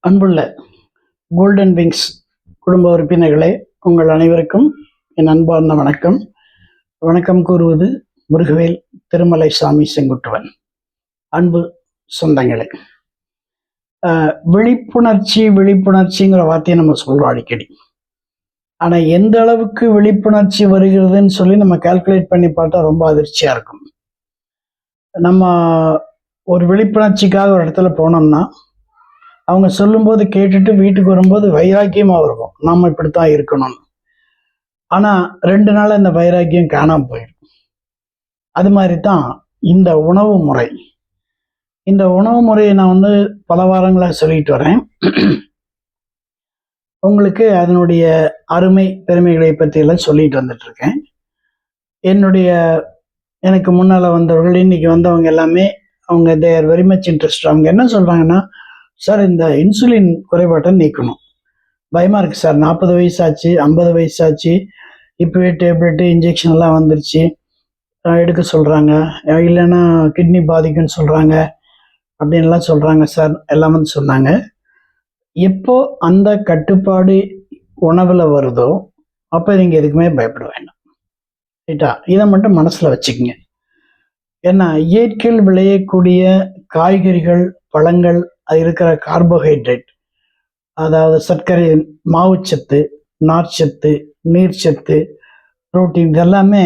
அன்புள்ள golden wings குடும்ப உறுப்பினர்களே, உங்கள் அனைவருக்கும் என் அன்பார்ந்த வணக்கம். வணக்கம் கூறுவது முருகவேல் திருமலை சாமி செங்குட்டுவன். அன்பு சொந்தங்களே, விழிப்புணர்ச்சிங்கிற வார்த்தையை நம்ம சொல்றோம் அடிக்கடி. ஆனா எந்த அளவுக்கு விழிப்புணர்ச்சி வருகிறதுன்னு சொல்லி நம்ம கால்குலேட் பண்ணி பார்த்தா ரொம்ப அதிர்ச்சியா இருக்கும். நம்ம ஒரு விழிப்புணர்ச்சிக்காக ஒரு இடத்துல போனோம்னா அவங்க சொல்லும்போது கேட்டுட்டு வீட்டுக்கு வரும்போது வைராக்கியமாக இருக்கும், நாம் இப்படித்தான் இருக்கணும்னு. ஆனால் 2 நாள் அந்த வைராக்கியம் காணாமல் போயிடும். அது மாதிரி தான் இந்த உணவு முறை. இந்த உணவு முறையை நான் பல வாரங்களாக சொல்லிட்டு வரேன். உங்களுக்கு அதனுடைய அருமை பெருமைகளை பற்றியெல்லாம் சொல்லிட்டு வந்துட்டு இருக்கேன். எனக்கு முன்னால் வந்தவர்கள், இன்னைக்கு வந்தவங்க எல்லாமே அவங்க they are very much interest. அவங்க என்ன சொல்கிறாங்கன்னா, சார் இந்த இன்சுலின் குறைபாட்டை நீக்கணும். பயமாக இருக்குது சார், 40 வயசாச்சு, 50 வயசாச்சு, இப்போவே டேப்லெட்டு இன்ஜெக்ஷன் எல்லாம் வந்துருச்சு, எடுக்க சொல்கிறாங்க, இல்லைன்னா கிட்னி பாதிக்குன்னு சொல்கிறாங்க அப்படின்லாம் சொல்கிறாங்க சார் எல்லாம் சொன்னாங்க. எப்போ அந்த கட்டுப்பாடு உணவில் வருதோ அப்போ நீங்கள் எதுக்குமே பயப்பட வேண்டாம், ரைட்டா? இதை மட்டும் மனசில் வச்சுக்கோங்க. ஏன்னா இயற்கையில் விளையக்கூடிய காய்கறிகள், பழங்கள், அது இருக்கிற கார்போஹைட்ரேட், அதாவது சர்க்கரை, மாவுச்சத்து, நார்ச்சத்து, நீர்ச்சத்து, புரோட்டீன், இதெல்லாமே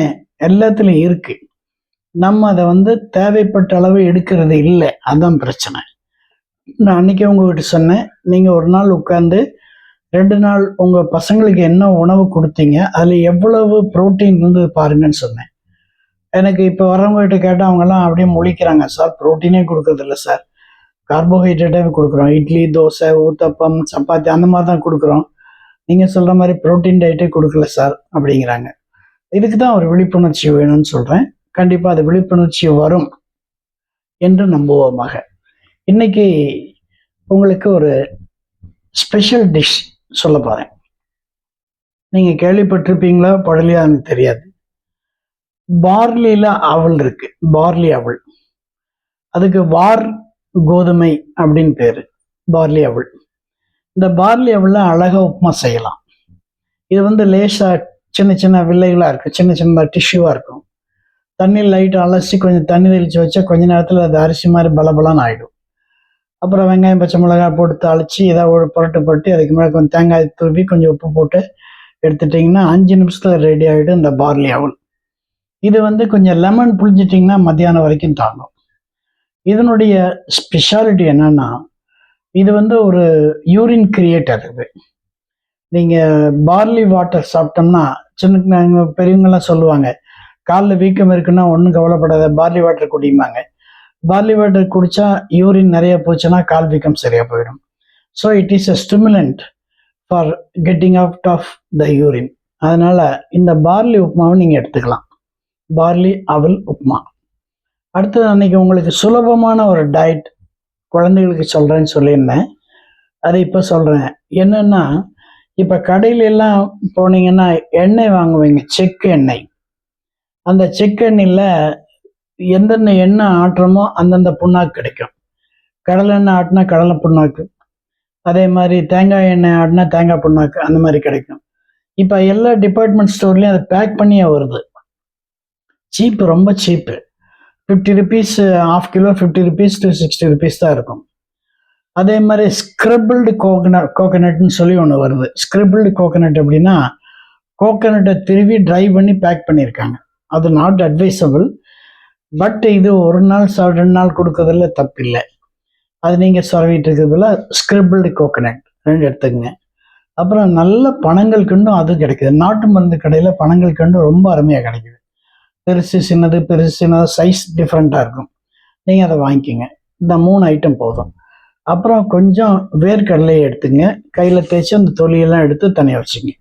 எல்லாத்துலேயும் இருக்கு. நம்ம அதை தேவைப்பட்ட அளவு எடுக்கிறது இல்லை, அதுதான் பிரச்சனை. நான் அன்னைக்கு உங்ககிட்ட சொன்னேன், நீங்கள் ஒரு நாள் உட்காந்து 2 நாள் உங்கள் பசங்களுக்கு என்ன உணவு கொடுத்தீங்க, அதில் எவ்வளவு புரோட்டீன் இருந்தது பாருங்கன்னு சொன்னேன். எனக்கு இப்போ வரவங்ககிட்ட கேட்டால் அவங்கெல்லாம் அப்படியே முழிக்கிறாங்க, சார் புரோட்டீனே கொடுக்கறது இல்லை சார், கார்போஹைட்ரேட்டாக கொடுக்குறோம், இட்லி, தோசை, ஊத்தப்பம், சப்பாத்தி அந்த மாதிரி தான் கொடுக்குறோம், நீங்கள் சொல்கிற மாதிரி புரோட்டீன் டயட்டே கொடுக்கல சார் அப்படிங்கிறாங்க. இதுக்கு தான் ஒரு விழிப்புணர்ச்சி வேணும்னு சொல்கிறேன். கண்டிப்பாக அது விழிப்புணர்ச்சி வரும் என்று நம்புவோமாக. இன்னைக்கு உங்களுக்கு ஒரு ஸ்பெஷல் டிஷ் சொல்ல போகிறேன். நீங்கள் கேள்விப்பட்டிருப்பீங்களா படலையா எனக்கு தெரியாது. பார்லியில் அவல் இருக்கு, பார்லி அவல். அதுக்கு வார் கோதுமை அப்படின்னு பேரு, பார்லி அவல். இந்த பார்லி அவல்ல அழகா உப்புமா செய்யலாம். இது லேசா சின்ன சின்ன வில்லைகளா இருக்கு, சின்ன சின்ன டிஷ்யூவா இருக்கும். தண்ணியில் லைட்டாக அலசி கொஞ்சம் தண்ணி தெளிச்சு வச்சா கொஞ்ச நேரத்தில் அது அரிசி மாதிரி பலபலன்னு ஆயிடும். அப்புறம் வெங்காயம், பச்சை மிளகாய் போட்டு தாளிச்சு ஏதாவது ஒரு புரட்டு அதுக்கு மேலே கொஞ்சம் தேங்காய் தூவி கொஞ்சம் உப்பு போட்டு எடுத்துட்டிங்கன்னா 5 நிமிஷத்தில் ரெடி ஆகிடும் இந்த பார்லி அவல். இது கொஞ்சம் லெமன் புளிஞ்சிட்டிங்கன்னா மத்தியானம் வரைக்கும் தாங்கும். இதனுடைய ஸ்பெஷாலிட்டி என்னன்னா, இது ஒரு யூரின் கிரியேட்டர். இது நீங்கள் பார்லி வாட்டர் சாப்பிட்டோம்னா, சின்ன பெரியவங்கெல்லாம் சொல்லுவாங்க, காலில் வீக்கம் இருக்குன்னா ஒன்றும் கவலைப்படாத, பார்லி வாட்டர் குடிப்பாங்க. பார்லி வாட்டர் குடித்தா யூரின் நிறைய போச்சுன்னா கால் வீக்கம் சரியாக போயிடும். So it is a stimulant for getting out of the urine. அதனால் இந்த பார்லி உப்புமாவை நீங்கள் எடுத்துக்கலாம், பார்லி அவல் உப்புமா. அடுத்தது அன்னைக்கு உங்களுக்கு சுலபமான ஒரு டயட் குழந்தைகளுக்கு சொல்கிறேன்னு சொல்லியிருந்தேன், அதை இப்போ சொல்கிறேன். என்னென்னா, இப்போ கடையில எல்லாம் போனீங்கன்னா எண்ணெய் வாங்குவீங்க, செக்கு எண்ணெய். அந்த செக்கு எண்ணெயில் எந்தெந்த எண்ணெய் ஆட்டுறமோ அந்தந்த புண்ணாக்கு கிடைக்கும். கடலை எண்ணெய் ஆட்டினா கடலை புண்ணாக்கு, அதே மாதிரி தேங்காய் எண்ணெய் ஆட்டினா தேங்காய் புண்ணாக்கு, அந்த மாதிரி கிடைக்கும். இப்போ எல்லா டிபார்ட்மெண்ட் ஸ்டோர்லேயும் அதை பேக் பண்ணியே வருது. சீப்பு, ரொம்ப சீப்பு. 50 rupees ½ kilo, 50 rupees to 60 rupees தான் இருக்கும். அதே மாதிரி ஸ்க்ரபிள்டு கோகனட்னு சொல்லி ஒன்று வருது. ஸ்க்ரபிள்டு கோகனட் அப்படின்னா கோகனட்டை திருவி ட்ரை பண்ணி பேக் பண்ணியிருக்காங்க. அது நாட் அட்வைசபிள். பட் இது 1 நாள் 2 நாள் கொடுக்கறதுல தப்பு இல்லை. அது நீங்கள் சொரவிட்டு இருக்கிறதுல ஸ்க்ரபிள்டு கோகனட் 2 எடுத்துக்கங்க. அப்புறம் நல்ல பனங்கள் கண்டும் அது கிடைக்குது. நாட்டு மருந்து கடையில் பனங்கள் கண்டும் ரொம்ப அருமையாக கிடைக்குது. பெருசு சின்னது, பெருசு சின்னது, சைஸ் டிஃப்ரெண்ட்டாக இருக்கும். நீங்கள் அதை வாங்கிக்கோங்க. இந்த 3 ஐட்டம் போதும். அப்புறம் கொஞ்சம் வேர்க்கடலையை எடுத்துங்க, கையில் தேய்ச்சி அந்த தொலியெல்லாம் எடுத்து தனியாக வச்சுங்க.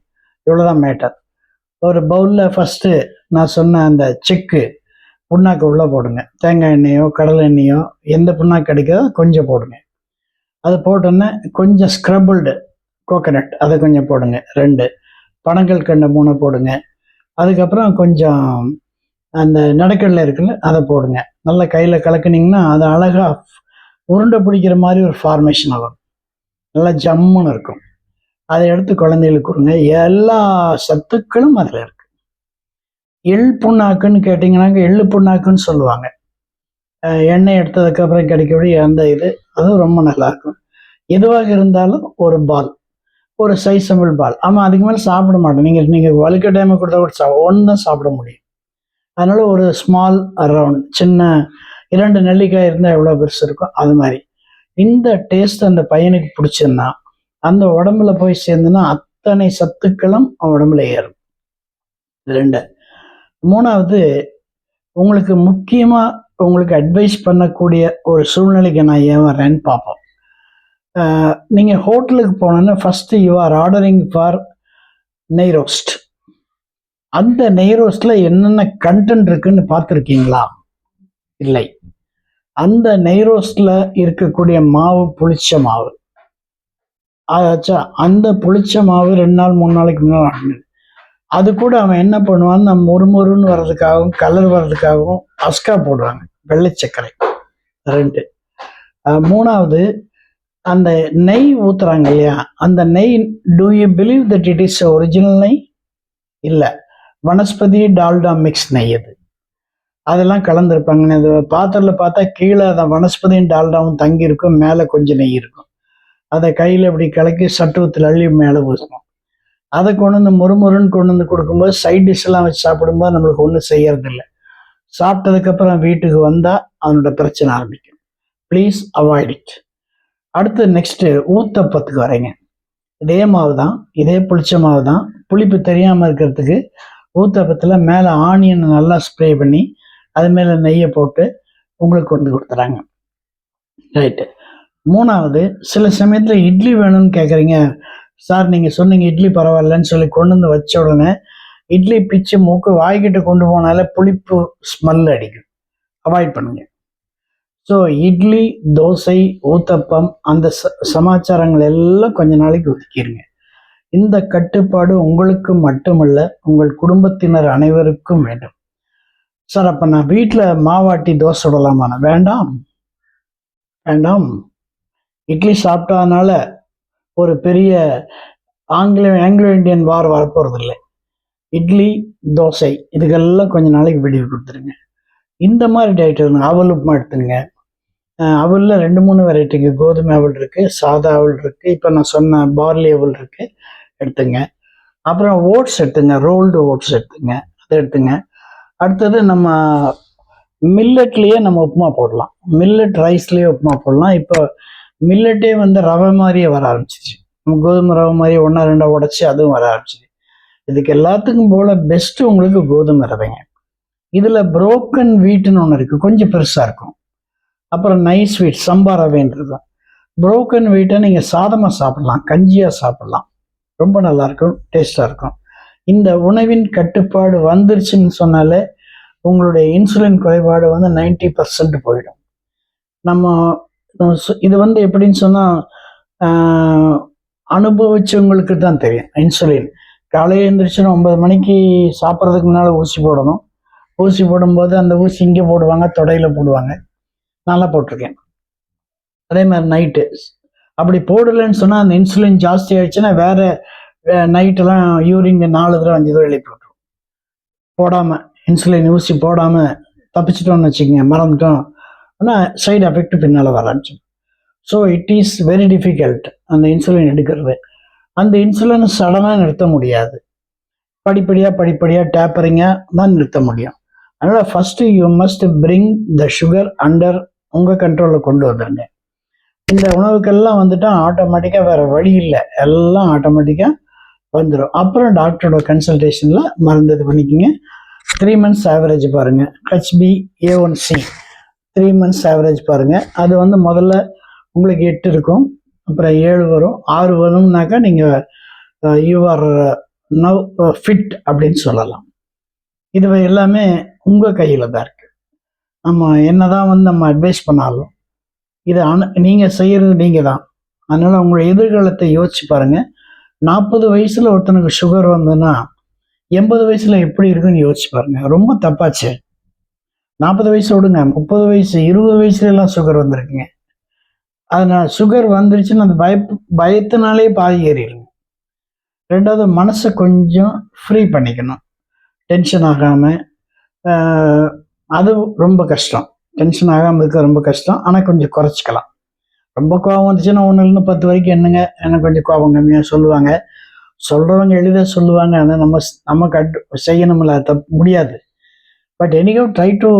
இவ்வளோதான் மேட்டர். ஒரு பவுலில் ஃபஸ்ட்டு நான் சொன்ன அந்த செக்கு புண்ணாக்கு உள்ளே போடுங்க. தேங்காய் எண்ணெயோ கடலை எண்ணெயோ எந்த புண்ணாக்கு கிடைக்காதோ கொஞ்சம் போடுங்க. அது போட்டோன்னே கொஞ்சம் ஸ்க்ரபிள்டு கோகனட் அதை கொஞ்சம் போடுங்க, 2. பனங்கள் கண்டு 3 போடுங்க. அதுக்கப்புறம் கொஞ்சம் அந்த நடக்கடலை இருக்குல்ல, அதை போடுங்க. நல்லா கையில் கலக்குனிங்கன்னா அது அழகாக உருண்டை பிடிக்கிற மாதிரி ஒரு ஃபார்மேஷன் வரும். நல்லா ஜம்முன்னு இருக்கும். அதை எடுத்து குழந்தைகளுக்கு கொடுங்க. எல்லா சத்துக்களும் அதில் இருக்கு. எள் புண்ணாக்குன்னு கேட்டிங்கன்னாங்க, எள்ளு புண்ணாக்குன்னு சொல்லுவாங்க. எண்ணெய் எடுத்ததுக்கப்புறம் கிடைக்கக்கூடிய அந்த இது அதுவும் ரொம்ப நல்லாயிருக்கும். எதுவாக இருந்தாலும் ஒரு பால், ஒரு சைஸபிள் பால். ஆமாம், அதுக்கு மேலே சாப்பிட மாட்டோம். நீங்கள் வழுக்க டைமை கொடுத்தா கூட ஒன்று தான் சாப்பிட முடியும். அதனால ஒரு ஸ்மால் ரவுண்ட், சின்ன 2 நெல்லிக்காய் இருந்தால் எவ்வளோ பெருசு இருக்கும் அது மாதிரி. இந்த டேஸ்ட் அந்த பையனுக்கு பிடிச்சிருந்தா அந்த உடம்புல போய் சேர்ந்துன்னா அத்தனை சத்துக்களும் உடம்புல ஏறும். 2. 3வது, உங்களுக்கு முக்கியமாக உங்களுக்கு அட்வைஸ் பண்ணக்கூடிய ஒரு சூழ்நிலைக்கு நான் ஏன் வரேன்னு பார்ப்போம். நீங்கள் ஹோட்டலுக்கு போனோன்னா first you are ordering for நெய் ரோஸ்ட். அந்த நெய் ரோஸ்ட்டில் என்னென்ன கண்டென்ட் இருக்குன்னு பார்த்துருக்கீங்களா? இல்லை. அந்த நெய் ரோஸ்ட்டில் இருக்கக்கூடிய மாவு புளிச்ச மாவு. ஆச்சா, அந்த புளிச்ச மாவு 2 நாள் 3 நாளைக்கு முன்னாடி வாங்கினது. அது கூட அவன் என்ன பண்ணுவான்னு, நம்ம முறுமுறுன்னு வர்றதுக்காகவும் கலர் வர்றதுக்காகவும் அஸ்கா போடுவாங்க, வெள்ளை சர்க்கரை. 2. 3வது, அந்த நெய் ஊத்துறாங்க இல்லையா, அந்த நெய், do you believe that it is original நெய்? இல்லை, வனஸ்பதி டால்டா மிக்ஸ் நெய். அதெல்லாம் கலந்துருப்பாங்க. இது பாத்திரத்தில் பார்த்தா கீழே அந்த வனஸ்பதியும் டால்டாவும் தங்கி இருக்கும், மேலே கொஞ்சம் நெய் இருக்கும். அதை கையில் இப்படி கலக்கி சட்டுவத்தில் அள்ளி மேலே ஊசணும். அதை கொண்டு வந்து முறுமுறுன்னு கொண்டு வந்து கொடுக்கும்போது சைட் டிஷ்ஷெல்லாம் வச்சு சாப்பிடும்போது நம்மளுக்கு ஒன்றும் செய்யறதில்லை. சாப்பிட்டதுக்கப்புறம் வீட்டுக்கு வந்தால் அதனோட பிரச்சனை ஆரம்பிக்கும். Please avoid it. அடுத்து நெக்ஸ்ட்டு ஊத்தப்பத்துக்கு வரீங்க. இதே மாவு தான், இதே புளிச்ச மாவு தான். புளிப்பு தெரியாமல் இருக்கிறதுக்கு ஊத்தப்பத்தில் மேலே ஆனியன் நல்லா ஸ்ப்ரே பண்ணி அது மேலே நெய்யை போட்டு உங்களுக்கு கொண்டு கொடுத்துறாங்க. ரைட்டு. 3வது, சில சமயத்தில் இட்லி வேணும்னு கேட்குறீங்க. சார் நீங்கள் சொன்னீங்க இட்லி பரவாயில்லன்னு சொல்லி கொண்டு வந்து வச்ச உடனே இட்லி பிச்சு மூக்கு வாய்கிட்ட கொண்டு போனாலே புளிப்பு ஸ்மெல் அடிக்கும். அவாய்ட் பண்ணுங்க. ஸோ இட்லி, தோசை, ஊத்தப்பம், அந்த சமாச்சாரங்கள் எல்லாம் கொஞ்ச நாளைக்கு ஒதுக்கிடுங்க. இந்த கட்டுப்பாடு உங்களுக்கு மட்டுமல்ல, உங்கள் குடும்பத்தினர் அனைவருக்கும் வேண்டும். சார், அப்போ நான் வீட்டில் மாவாட்டி தோசை சுடலாமா? வேண்டாம், வேண்டாம். இட்லி சாப்பிட்டதுனால ஒரு பெரிய ஆங்கிலோ இந்தியன் வார் வரப்போறதில்லை. இட்லி, தோசை இதுக்கெல்லாம் கொஞ்சம் நாளைக்கு விடிவு கொடுத்துருங்க. இந்த மாதிரி டயட் இருங்க. அவல் உப்புமா எடுத்துங்க. அவலில் 2-3 வெரைட்டிக்கு, கோதுமை அவல் இருக்குது, சாதா அவல் இருக்குது, இப்போ நான் சொன்ன பார்லி அவல் இருக்குது, எடுத்துங்க. அப்புறம் ஓட்ஸ் எடுத்துங்க, ரோல்டு ஓட்ஸ் எடுத்துங்க, அதை எடுத்துங்க. அடுத்தது நம்ம மில்லட்லேயே நம்ம உப்புமா போடலாம். மில்லட் ரைஸ்லேயே உப்புமா போடலாம். இப்போ மில்லட்டே வந்து ரவை மாதிரியே வர ஆரம்பிச்சிச்சு. கோதுமை ரவை மாதிரி 1-2 உடச்சி அதுவும் வர ஆரம்பிச்சிது. இதுக்கு எல்லாத்துக்கும் போல பெஸ்ட்டு உங்களுக்கு கோதுமை ரவைங்க. இதில் புரோக்கன் வீட்டுன்னு ஒன்று இருக்குது, கொஞ்சம் பெருசாக இருக்கும். அப்புறம் நைஸ் வீட், சம்பா ரவைன்றது. புரோக்கன் வீட்டை நீங்கள் சாதமாக சாப்பிடலாம், கஞ்சியாக சாப்பிடலாம், ரொம்ப நல்லாயிருக்கும், டேஸ்ட்டாக இருக்கும். இந்த உணவின் கட்டுப்பாடு வந்துருச்சுன்னு சொன்னாலே உங்களுடைய இன்சுலின் குறைபாடு வந்து 90% போயிடும். நம்ம இது வந்து எப்படின்னு சொன்னால், அனுபவிச்சவங்களுக்கு தான் தெரியும். இன்சுலின் காலையில் எழுந்திரிச்சுன்னா 9 மணிக்கு சாப்பிட்றதுக்கு முன்னால் ஊசி போடணும். ஊசி போடும்போது அந்த ஊசி இங்கே போடுவாங்க, தொடையில் போடுவாங்க. நல்லா போட்டிருக்கேன். அதே மாதிரி நைட்டு அப்படி போடலைன்னு சொன்னால் அந்த இன்சுலின் ஜாஸ்தி ஆகிடுச்சுன்னா வேறு நைட்டெல்லாம் யூரின் 4 தடவை 5 தடவை எழுப்பி விட்டுரும். போடாமல், இன்சுலின் ஊசி போடாமல் தப்பிச்சிட்டோம்னு வச்சுக்கோங்க, மறந்துட்டோம், ஆனால் சைடு எஃபெக்ட் பின்னால் வர ஆரம்பிச்சிடும். So it is very difficult அந்த இன்சுலின் எடுக்கிறது. அந்த இன்சுலினை சடனாக நிறுத்த முடியாது. படிப்படியாக டேப்பரிங்காக தான் நிறுத்த முடியும். அதனால் first you must bring the sugar under உங்கள் கண்ட்ரோலில் கொண்டு வந்துடுங்க. இந்த உணவுக்கெல்லாம் வந்துட்டால் ஆட்டோமேட்டிக்காக வேறு வழி இல்லை, எல்லாம் ஆட்டோமேட்டிக்காக வந்துடும். அப்புறம் டாக்டரோட கன்சல்டேஷனில் மருந்து இது பண்ணிக்கோங்க. 3 months ஆவரேஜ் பாருங்கள். HbA1c 3 months ஆவரேஜ் பாருங்கள். அது வந்து முதல்ல உங்களுக்கு 8 இருக்கும், அப்புறம் 7 வரும், 6 வரும்னாக்கா நீங்கள் யூ ஆர் நவ் ஃபிட் அப்படின்னு சொல்லலாம். இது எல்லாமே உங்கள் கையில் தான் இருக்குது. நம்ம என்னதான் வந்து நம்ம அட்வைஸ் பண்ணாலும் இதை நீங்கள் செய்கிறது நீங்கள் தான். அதனால் உங்கள் எதிர்காலத்தை யோசிச்சு பாருங்கள். 40 வயசில் ஒருத்தனுக்கு சுகர் வந்ததுன்னா 80 வயசில் எப்படி இருக்குன்னு யோசிச்சு பாருங்கள். ரொம்ப தப்பாச்சு. 40 வயசு விடுங்க, 30 வயசு 20 வயசுலலாம் சுகர் வந்திருக்குங்க. அதனால் சுகர் வந்துருச்சுன்னு அந்த பயத்தினாலே பாதி ஏறிடுங்க. ரெண்டாவது மனசை கொஞ்சம் ஃப்ரீ பண்ணிக்கணும், டென்ஷன் ஆகாமல். அது ரொம்ப கஷ்டம், டென்ஷன் ஆகாமல் இருக்க ரொம்ப கஷ்டம். ஆனால் கொஞ்சம் குறைச்சிக்கலாம். ரொம்ப கோபம் வந்துச்சுன்னா 1லேருந்து 10 வரைக்கும் என்னங்க எனக்கு கொஞ்சம் கோபம் கம்மியாக சொல்லுவாங்க. சொல்கிறவங்க எளிதாக சொல்லுவாங்க, ஆனால் நமக்கு செய்யணும்ல, தப்பு முடியாது. பட் எனிகோ ட்ரை டு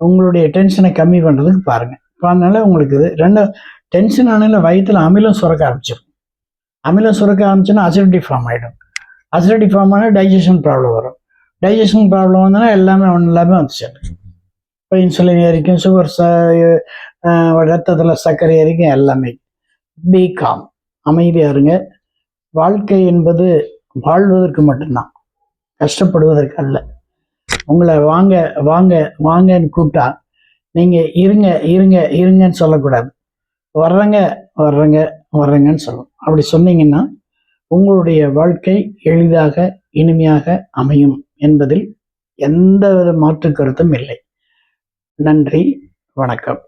உங்களுடைய டென்ஷனை கம்மி பண்ணுறதுக்கு பாருங்கள். அதனால உங்களுக்கு இது டென்ஷன் ஆனால வயிற்றில் அமிலம் சுரக்க ஆரம்பிச்சிடும். அமிலம் சுரக்க ஆரம்பிச்சுன்னா அசிடிட்டி ஃபார்ம் ஆகிடும். அசிடிட்டி ஃபார்ம் ஆனால் டைஜஷன் ப்ராப்ளம் வரும். டைஜஷன் ப்ராப்ளம் வந்தோன்னா எல்லாமே வந்துச்சு. இப்போ இன்சுலின் ஏறிக்கும், சுகர் ரத்தத்தில் சர்க்கரை ஏறிக்கும், எல்லாமே. பி காம், அமைதியாக இருங்க. வாழ்க்கை என்பது வாழ்வதற்கு மட்டும்தான், கஷ்டப்படுவதற்கு அல்ல. உங்களை வாங்க வாங்க வாங்கன்னு கூப்பிட்டா நீங்கள் இருங்க இருங்க இருங்கன்னு சொல்லக்கூடாது. வர்றங்க வர்றங்க வர்றங்கன்னு சொல்லணும். அப்படி சொன்னீங்கன்னா உங்களுடைய வாழ்க்கை எளிதாக இனிமையாக அமையும் என்பதில் எந்த வித மாற்று கருத்தும் இல்லை. நன்றி, வணக்கம்.